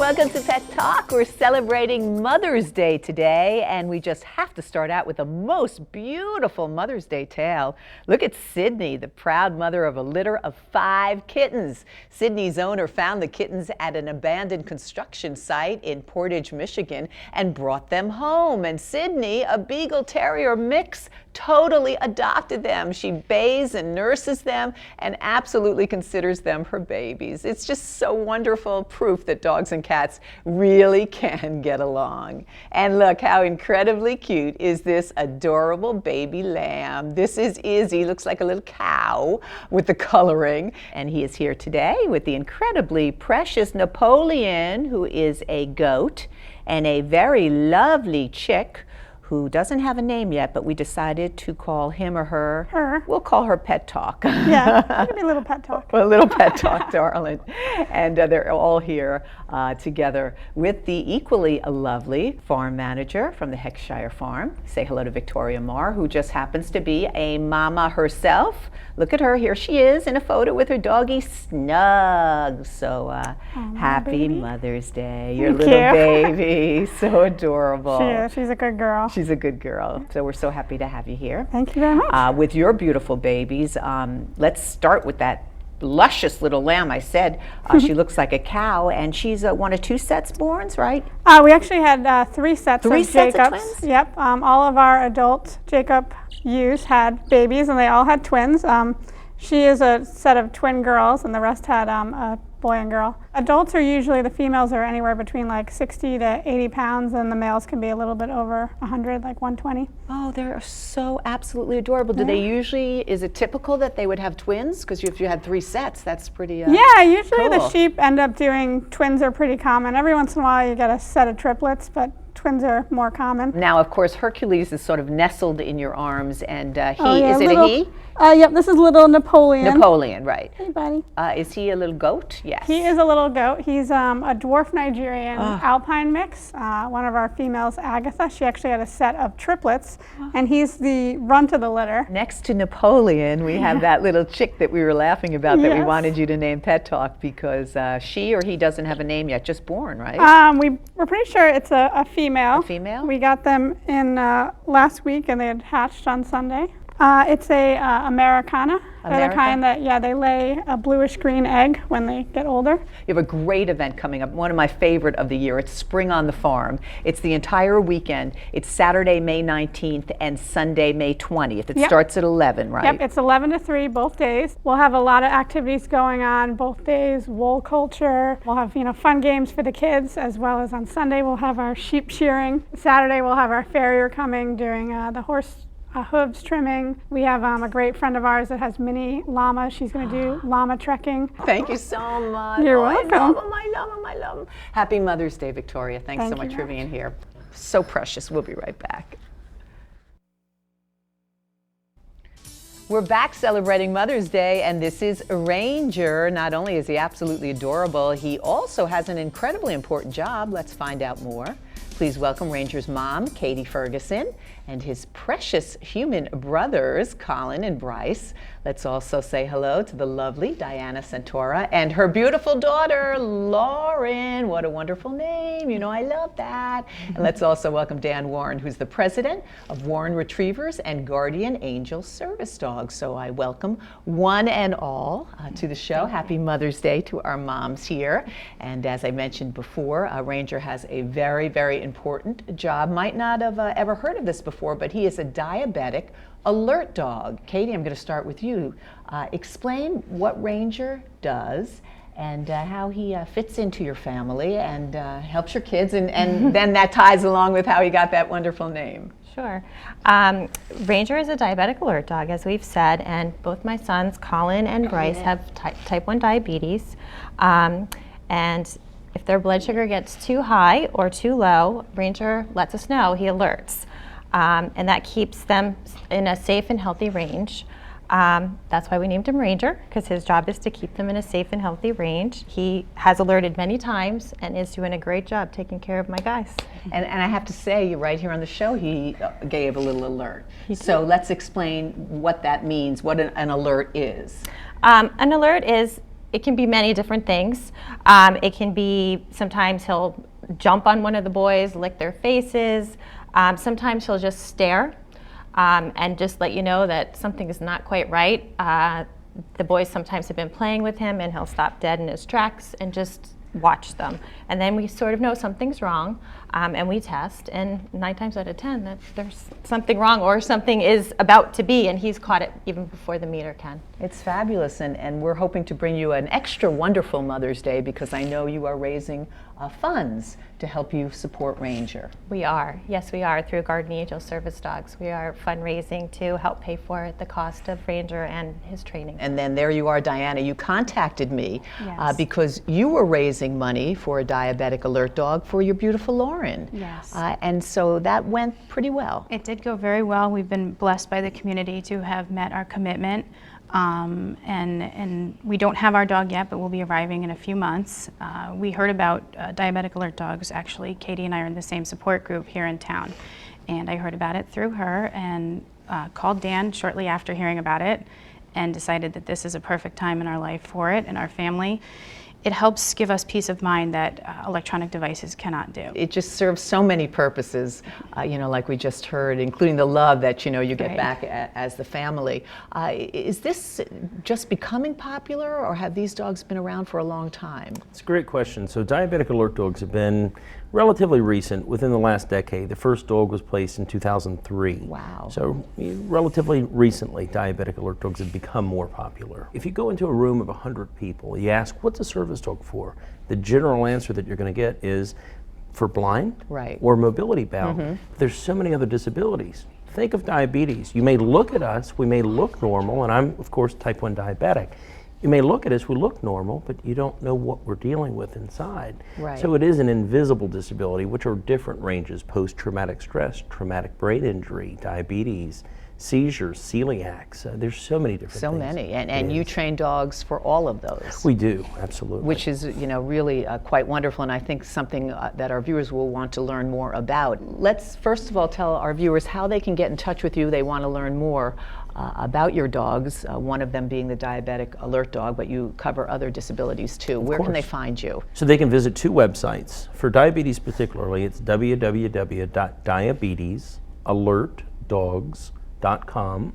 Welcome to Pet Talk. We're celebrating Mother's Day today, and we just have to start out with the most beautiful Mother's Day tale. Look at Sydney, the proud mother of a litter of 5 kittens. Sydney's owner found the kittens at an abandoned construction site in Portage, Michigan, and brought them home. And Sydney, a Beagle Terrier mix, totally adopted them. She bathes and nurses them and absolutely considers them her babies. It's just so wonderful proof that dogs and cats really can get along. And look how incredibly cute is this adorable baby lamb. This is Izzy, looks like a little cow with the coloring. And he is here today with the incredibly precious Napoleon, who is a goat, and a very lovely chick who doesn't have a name yet, but we decided to call him or her. Her. We'll call her Pet Talk. Yeah, it'll be a little Pet Talk. A little Pet Talk, darling. And they're all here together with the equally lovely farm manager from the Heckshire Farm. Say hello to Victoria Marr, who just happens to be a mama herself. Look at her, here she is in a photo with her doggy Snug. So happy baby. Mother's Day, your Thank little you. baby, so adorable. She is, she's a good girl. She's a good girl. So we're so happy to have you here. Thank you very much. With your beautiful babies, let's start with that luscious little lamb. I said she looks like a cow, and she's one of 2 sets borns, right? We actually had 3 sets Three of sets of Jacobs. twins? Yep. All of our adult Jacob ewes had babies, and they all had twins. She is a set of twin girls, and the rest had a boy and girl. Adults are usually, the females are anywhere between like 60 to 80 pounds, and the males can be a little bit over 100, like 120. Oh, they're so absolutely adorable. Do they usually, is it typical that they would have twins? Because if you had 3 sets, that's pretty Yeah, usually the cool. sheep end up doing, twins are pretty common. Every once in a while you get a set of triplets, but twins are more common. Now, of course, Hercules is sort of nestled in your arms, and is it little, a he? Yep, this is little Napoleon. Napoleon, right. Hey, buddy. Is he a little goat? Yes. He is a little goat. He's a dwarf Nigerian alpine mix. One of our females, Agatha, she actually had a set of triplets, and he's the runt of the litter. Next to Napoleon, we have that little chick that we were laughing about that we Yes. wanted you to name Pet Talk because she or he doesn't have a name yet, just born, right? We're pretty sure it's a female. A female? We got them in last week, and they had hatched on Sunday. It's a Americana. They're the kind that, they lay a bluish-green egg when they get older. You have a great event coming up, one of my favorite of the year. It's Spring on the Farm. It's the entire weekend. It's Saturday, May 19th and Sunday, May 20th. It starts at 11, right? Yep, it's 11 to 3 both days. We'll have a lot of activities going on both days, wool culture. We'll have, fun games for the kids, as well as on Sunday we'll have our sheep shearing. Saturday we'll have our farrier coming doing the horse hooves trimming. We have a great friend of ours that has mini llamas. She's going to do llama trekking. Thank you so much. You're welcome. I love them. Happy Mother's Day, Victoria. Thanks so much for being here. So precious. We'll be right back. We're back celebrating Mother's Day, and this is Ranger. Not only is he absolutely adorable, he also has an incredibly important job. Let's find out more. Please welcome Ranger's mom, Katie Ferguson, and his precious human brothers, Colin and Bryce. Let's also say hello to the lovely Diana Santora and her beautiful daughter, Lauren. What a wonderful name. I love that. And let's also welcome Dan Warren, who's the president of Warren Retrievers and Guardian Angel Service Dogs. So I welcome one and all to the show. Happy Mother's Day to our moms here. And as I mentioned before, Ranger has a very, very important job. Might not have ever heard of this before, but he is a diabetic alert dog. Katie, I'm going to start with you. Explain what Ranger does and how he fits into your family and helps your kids, and then that ties along with how he got that wonderful name. Sure. Ranger is a diabetic alert dog, as we've said, and both my sons, Colin and Bryce, have type 1 diabetes. And if their blood sugar gets too high or too low, Ranger lets us know, he alerts. And that keeps them in a safe and healthy range. That's why we named him Ranger, because his job is to keep them in a safe and healthy range. He has alerted many times and is doing a great job taking care of my guys. And I have to say, right here on the show, he gave a little alert. So let's explain what that means, what an alert is. An alert is it can be many different things. It can be, sometimes he'll jump on one of the boys, lick their faces. Sometimes he'll just stare and just let you know that something is not quite right. The boys sometimes have been playing with him, and he'll stop dead in his tracks and just watch them. And then we sort of know something's wrong, and we test, and 9 times out of 10 that there's something wrong, or something is about to be, and he's caught it even before the meter can. It's fabulous, and we're hoping to bring you an extra wonderful Mother's Day, because I know you are raising funds to help you support Ranger. We are, yes we are, through Guardian Angel Service Dogs. We are fundraising to help pay for the cost of Ranger and his training. And then there you are, Diana, you contacted me Yes. because you were raising money for a diabetic alert dog for your beautiful Lauren. Yes. And so that went pretty well. It did go very well. We've been blessed by the community to have met our commitment. And we don't have our dog yet, but we'll be arriving in a few months. We heard about diabetic alert dogs. Actually, Katie and I are in the same support group here in town. And I heard about it through her, and called Dan shortly after hearing about it, and decided that this is a perfect time in our life for it and our family. It helps give us peace of mind that electronic devices cannot do. It just serves so many purposes, like we just heard, including the love that, you get Right. back as the family. Is this just becoming popular, or have these dogs been around for a long time? It's a great question. So diabetic alert dogs have been relatively recent, within the last decade. The first dog was placed in 2003. Wow. So relatively recently, diabetic alert dogs have become more popular. If you go into a room of 100 people, you ask, what's a service dog for? The general answer that you're going to get is for blind Right. or mobility bound. There's so many other disabilities. Think of diabetes. You may look at us, we may look normal, and I'm, of course, type 1 diabetic. You may look at us, we look normal, but you don't know what we're dealing with inside. Right. So it is an invisible disability, which are different ranges: post-traumatic stress, traumatic brain injury, diabetes, seizures, celiacs. There's so many different So things. many, and It you is. train dogs for all of those. We do, absolutely. Which is, really quite wonderful, and I think something that our viewers will want to learn more about. Let's first of all tell our viewers how they can get in touch with you. They want to learn more about your dogs, one of them being the diabetic alert dog, but you cover other disabilities too. Where can they course. find you? So they can visit 2 websites. For diabetes particularly, it's www.diabetesalertdogs.com.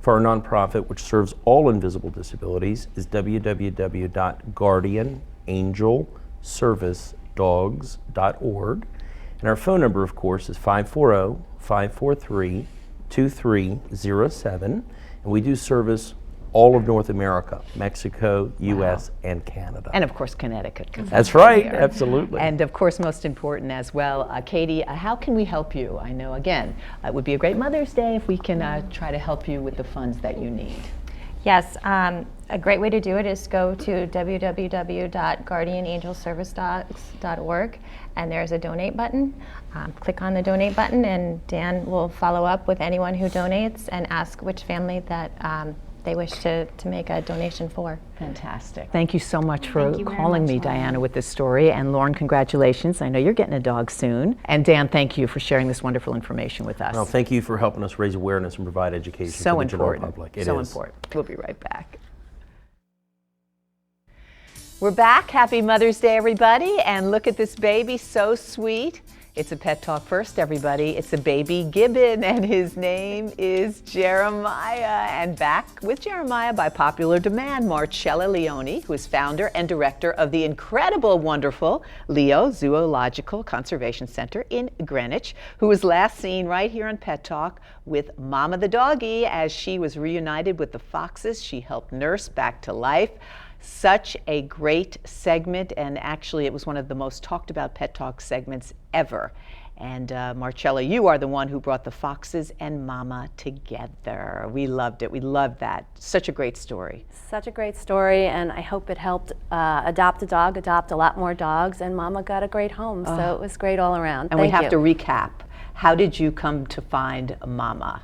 For our nonprofit, which serves all invisible disabilities, is www.guardianangelservicedogs.org. And our phone number, of course, is 540-543-2307. And we do service all of North America, Mexico, U.S., and Canada. And of course, Connecticut. 'Cause That's right, there. absolutely. And of course, most important as well, Katie, how can we help you? I know, again, it would be a great Mother's Day if we can try to help you with the funds that you need. Yes, a great way to do it is go to www.guardianangelservicedogs.org, and there's a donate button. Click on the donate button, and Dan will follow up with anyone who donates and ask which family that they wish to make a donation for. Fantastic. Thank you so much for Thank you very calling much, me, Lauren. Diana, with this story. And Lauren, congratulations. I know you're getting a dog soon. And Dan, thank you for sharing this wonderful information with us. Well, thank you for helping us raise awareness and provide education So to the general important. public. It So is. important. We'll be right back. We're back. Happy Mother's Day, everybody. And look at this baby, so sweet. It's a Pet Talk First, everybody. It's a baby gibbon, and his name is Jeremiah. And back with Jeremiah by popular demand, Marcella Leone, who is founder and director of the incredible, wonderful Leo Zoological Conservation Center in Greenwich, who was last seen right here on Pet Talk with Mama the doggy as she was reunited with the foxes she helped nurse back to life. Such a great segment, and actually it was one of the most talked about Pet Talk segments ever. And Marcella, you are the one who brought the foxes and Mama together. We loved it. We loved that. Such a great story. Such a great story, and I hope it helped adopt a dog, adopt a lot more dogs, and Mama got a great home, so it was great all around. And we have to recap. How did you come to find Mama?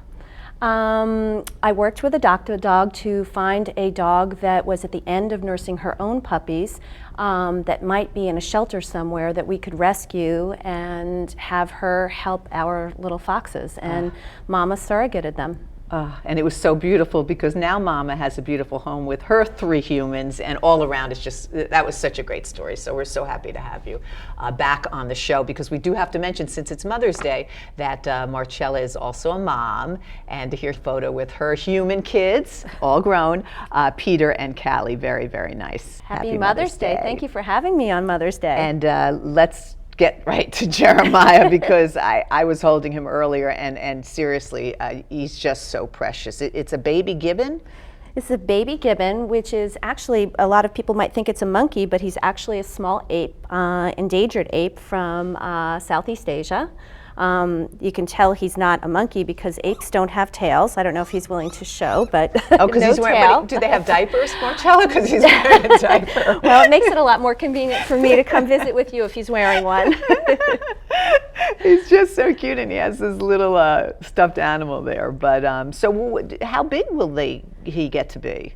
I worked with a doctor dog to find a dog that was at the end of nursing her own puppies that might be in a shelter somewhere that we could rescue and have her help our little foxes. And Mama surrogated them. And it was so beautiful because now Mama has a beautiful home with her 3 humans, and all around it's just, that was such a great story. So we're so happy to have you back on the show, because we do have to mention, since it's Mother's Day, that Marcella is also a mom, and to hear a photo with her human kids, all grown, Peter and Callie. Very, very nice. Happy Mother's Day. Thank you for having me on Mother's Day. And let's get right to Jeremiah, because I was holding him earlier, and seriously, he's just so precious. It's a baby gibbon? It's a baby gibbon, which is actually, a lot of people might think it's a monkey, but he's actually a small ape, endangered ape from Southeast Asia. You can tell he's not a monkey because apes don't have tails. I don't know if he's willing to show, but because no he's wearing, tail. do they have diapers, Marcella? Because he's wearing a diaper. Well, it makes it a lot more convenient for me to come visit with you if he's wearing one. He's just so cute, and he has this little stuffed animal there. But so how big will he get to be?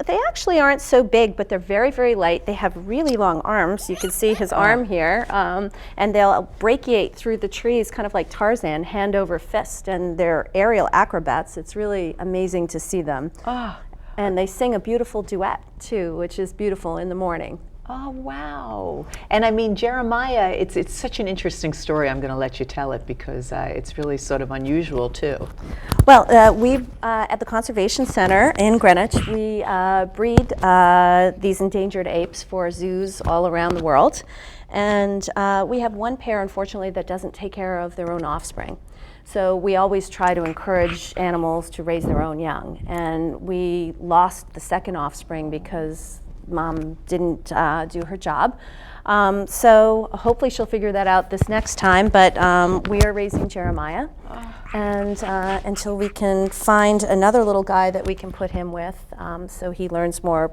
They actually aren't so big, but they're very, very light. They have really long arms. You can see his arm here, and they'll brachiate through the trees, kind of like Tarzan, hand over fist, and they're aerial acrobats. It's really amazing to see them. And they sing a beautiful duet too, which is beautiful in the morning. Oh, wow. And I mean, Jeremiah, it's such an interesting story. I'm going to let you tell it, because it's really sort of unusual too. Well, we at the Conservation Center in Greenwich, we breed these endangered apes for zoos all around the world. And we have one pair, unfortunately, that doesn't take care of their own offspring. So we always try to encourage animals to raise their own young. And we lost the second offspring because Mom didn't do her job. So hopefully she'll figure that out this next time, but we are raising Jeremiah. And until we can find another little guy that we can put him with, so he learns more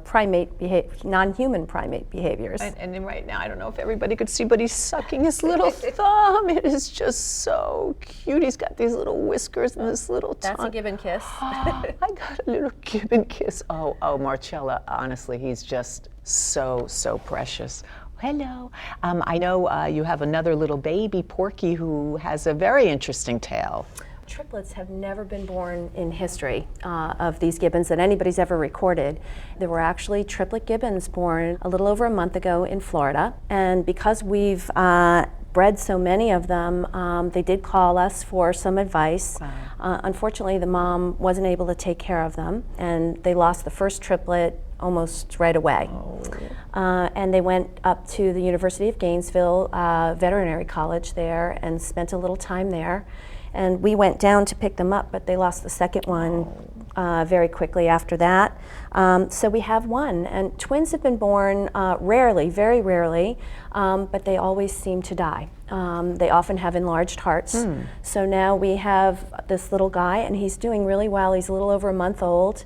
non-human primate behaviors. And then right now, I don't know if everybody could see, but he's sucking his little thumb. It is just so cute. He's got these little whiskers and this little tongue. That's a gibbon kiss. I got a little gibbon kiss. Oh, Marcella, honestly, he's just so precious. Hello. I know you have another little baby, Porky, who has a very interesting tale. Triplets have never been born in history of these gibbons that anybody's ever recorded. There were actually triplet gibbons born a little over a month ago in Florida, and because we've bred so many of them, they did call us for some advice. Wow. Unfortunately, the mom wasn't able to take care of them, and they lost the first triplet almost right away. And they went up to the University of Gainesville Veterinary College there and spent a little time there. And we went down to pick them up, but they lost the second one very quickly after that. So we have one. And twins have been born rarely, very rarely, but they always seem to die. They often have enlarged hearts. So now we have this little guy, and he's doing really well. He's a little over a month old.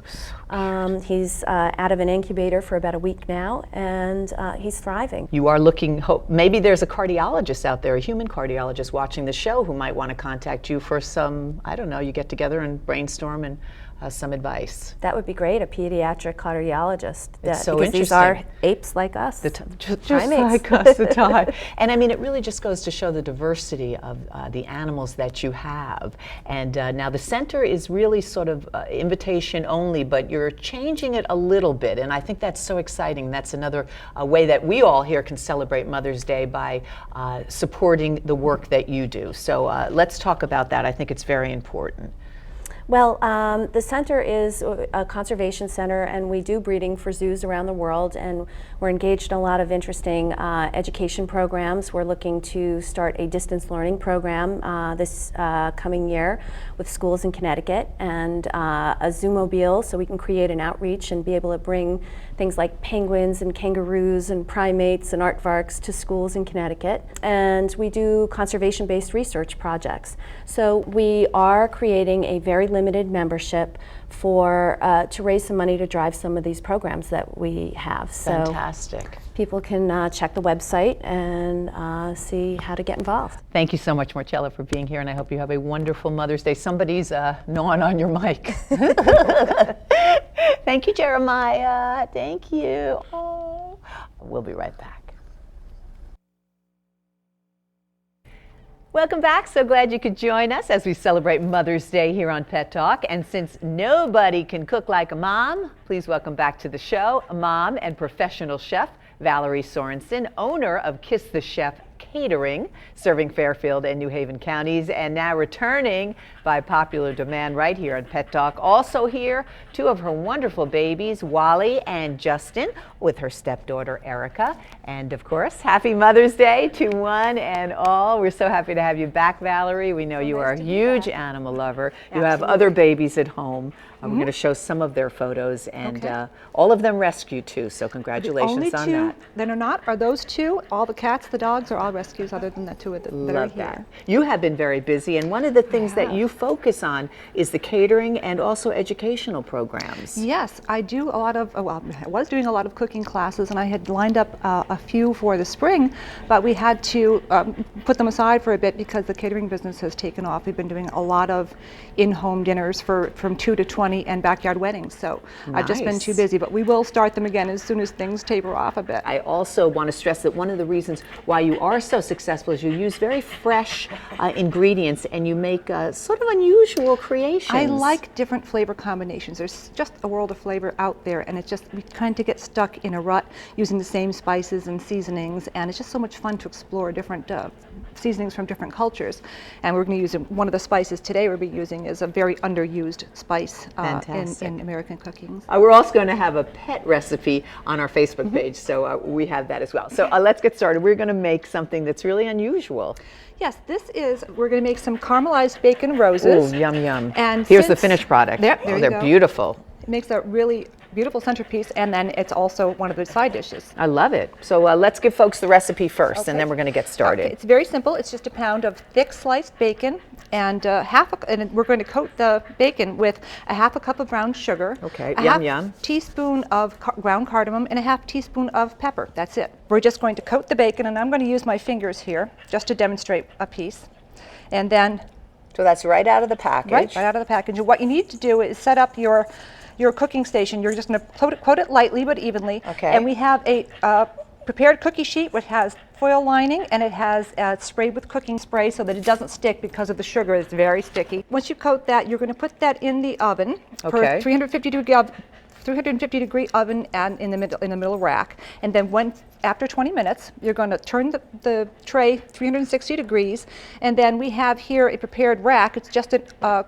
He's out of an incubator for about a week now, and he's thriving. You are looking, maybe there's a cardiologist out there, a human cardiologist watching the show, who might want to contact you for some, I don't know, you get together and brainstorm and some advice. That would be great, a pediatric cardiologist. It's so because interesting. These are apes like us, just primates. like us, the time. And I mean, it really just goes to show the diversity of the animals that you have. And now the center is really sort of invitation only, but you're changing it a little bit. And I think that's so exciting. That's another way that we all here can celebrate Mother's Day, by supporting the work that you do. So let's talk about that. I think it's very important. Well, the center is a conservation center, and we do breeding for zoos around the world, and we're engaged in a lot of interesting education programs. We're looking to start a distance learning program this coming year with schools in Connecticut, and a zoomobile, so we can create an outreach and be able to bring things like penguins and kangaroos and primates and aardvarks to schools in Connecticut. And we do conservation-based research projects. So we are creating a very limited membership for to raise some money to drive some of these programs that we have. So fantastic. People can check the website and see how to get involved. Thank you so much, Marcella, for being here, and I hope you have a wonderful Mother's Day. Somebody's gnawing on your mic. Thank you, Jeremiah. Thank you. Oh. We'll be right back. Welcome back. So glad you could join us as we celebrate Mother's Day here on Pet Talk. And since nobody can cook like a mom, please welcome back to the show mom and professional chef Valerie Sorensen, owner of Kiss the Chef Catering, serving Fairfield and New Haven counties, and now returning by popular demand right here on Pet Talk. Also here, two of her wonderful babies, Wally and Justin, with her stepdaughter Erica. And of course, happy Mother's Day to one and all. We're so happy to have you back, Valerie. We know you are a huge animal lover. You have other babies at home. We're going to show some of their photos, and all of them rescued too, so congratulations on that. That are not are those two. All the cats, the dogs are all rescues other than the two that are here. You have been very busy, and one of the things that you focus on is the catering and also educational programs. Yes, I do a lot of, well, I was doing a lot of cooking classes, and I had lined up a few for the spring, but we had to put them aside for a bit because the catering business has taken off. We've been doing a lot of in-home dinners from 2 to 20 and backyard weddings, so I've just been too busy, but we will start them again as soon as things taper off a bit. I also want to stress that one of the reasons why you are so successful is you use very fresh ingredients, and you make sort of unusual creations. I like different flavor combinations. There's just a world of flavor out there, and it's just, we kind of get stuck in a rut using the same spices and seasonings, and it's just so much fun to explore different seasonings from different cultures. And we're going to use one of the spices today we'll be using is a very underused spice in American cooking. We're also going to have a pet recipe on our Facebook page, so we have that as well. So let's get started. We're going to make something that's really unusual. Yes, we're going to make some caramelized bacon roses. Ooh, yum, yum. And here's the finished product. There they're go. Beautiful. It makes a really beautiful centerpiece, and then it's also one of the side dishes. I love it. So let's give folks the recipe first, and then we're going to get started. Okay, it's very simple. It's just a pound of thick sliced bacon, and and we're going to coat the bacon with a half a cup of brown sugar. Okay, a half teaspoon of ground cardamom, and a half teaspoon of pepper. That's it. We're just going to coat the bacon, and I'm going to use my fingers here just to demonstrate a piece. And then so that's right out of the package. Right out of the package. And what you need to do is set up your cooking station. You're just going to coat it lightly but evenly. Okay. And we have a prepared cookie sheet which has foil lining, and it has sprayed with cooking spray so that it doesn't stick because of the sugar. It's very sticky. Once you coat that, you're going to put that in the oven for 350 degree oven and in the middle rack. And then after 20 minutes, you're going to turn the tray 360 degrees, and then we have here a prepared rack. It's just a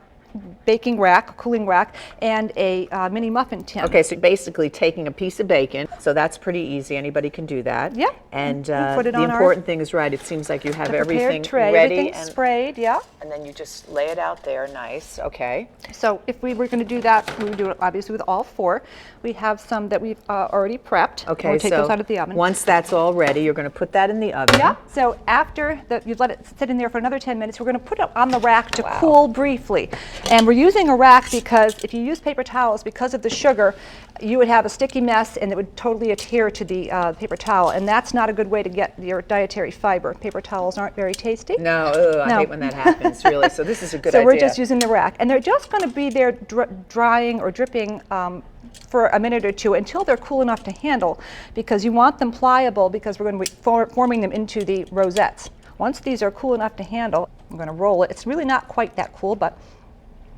baking rack, a cooling rack, and a mini muffin tin. Okay, so basically taking a piece of bacon, so that's pretty easy. Anybody can do that. Yeah. And put it the on important thing is, right, it seems like you have everything tray, ready. Everything's sprayed, yeah. And then you just lay it out there, nice, okay. So if we were going to do that, we would do it obviously with all four. We have some that we've already prepped. Okay, we'll take so those out of the oven. Once that's all ready, you're going to put that in the oven. Yeah, so after you let it sit in there for another 10 minutes, we're going to put it on the rack to cool briefly. And we're using a rack because if you use paper towels, because of the sugar, you would have a sticky mess and it would totally adhere to the paper towel, and that's not a good way to get your dietary fiber. Paper towels aren't very tasty. No, I hate when that happens, really. So this is a good idea. idea. So we're just using the rack, and they're just going to be there drying or dripping for a minute or two until they're cool enough to handle, because you want them pliable because we're going to be forming them into the rosettes. Once these are cool enough to handle, I'm going to roll it. It's really not quite that cool, but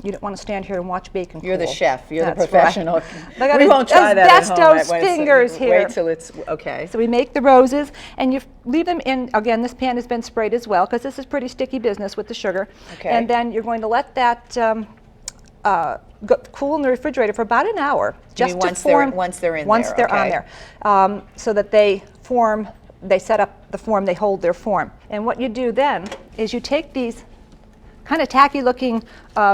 you don't want to stand here and watch bacon cool. You're the chef. You're That's the professional. Right. We won't try that at home. Asbestos fingers here. Wait till it's okay. So we make the roses, and you leave them in. Again, this pan has been sprayed as well because this is pretty sticky business with the sugar. Okay. And then you're going to let that cool in the refrigerator for about an hour, just to form. Once they're in once there. Once they're on there, so that they form. They set up the form. They hold their form. And what you do then is you take these kind of tacky looking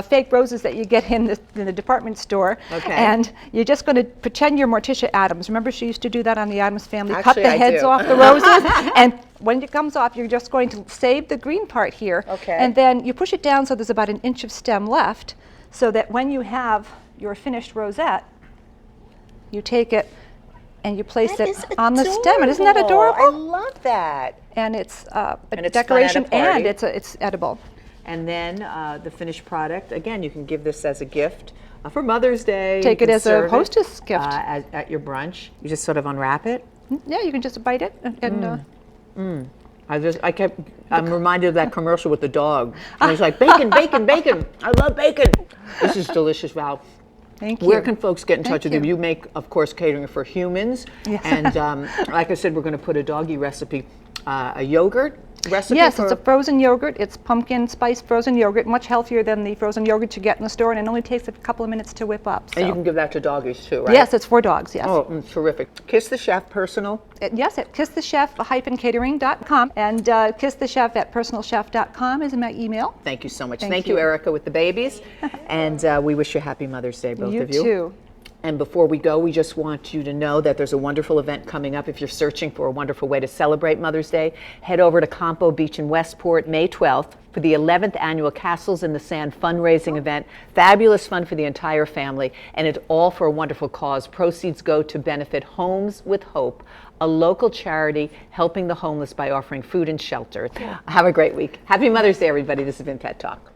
fake roses that you get in the department store. Okay. And you're just going to pretend you're Morticia Addams. Remember she used to do that on the Addams Family? Actually, cut the heads do. off the roses. And when it comes off, you're just going to save the green part here. Okay. And then you push it down so there's about an inch of stem left, so that when you have your finished rosette, you take it and you place it on the stem. And isn't that adorable? I love that. And it's a And it's decoration, fun at a party. and it's edible. And then the finished product, again, you can give this as a gift for Mother's Day. Take it as a hostess gift. At your brunch. You just sort of unwrap it. Yeah, you can just bite it. And I I'm reminded of that commercial with the dog. And he's like, bacon, bacon, bacon. I love bacon. This is delicious, Val. Thank you. Where can folks get in touch with you? you. You make, of course, catering for humans. Yes. And like I said, we're going to put a doggy recipe, a yogurt recipe. Yes, for it's a frozen yogurt. It's pumpkin spice frozen yogurt, much healthier than the frozen yogurt you get in the store, and it only takes a couple of minutes to whip up. And you so. can give that to doggies too, right? Yes, it's for dogs, yes. Oh, terrific. Kiss the Chef personal. Yes, at kisschef-catering.com, and kisschef@personalchef.com is my email. Thank you so much. Thank Thank you, you. Erica, with the babies. And we wish you happy Mother's Day, both You of you. too. And before we go, we just want you to know that there's a wonderful event coming up. If you're searching for a wonderful way to celebrate Mother's Day, head over to Campo Beach in Westport, May 12th, for the 11th annual Castles in the Sand fundraising event. Fabulous fun for the entire family, and it's all for a wonderful cause. Proceeds go to benefit Homes with Hope, a local charity helping the homeless by offering food and shelter. Have a great week. Happy Mother's Day, everybody. This has been Pet Talk.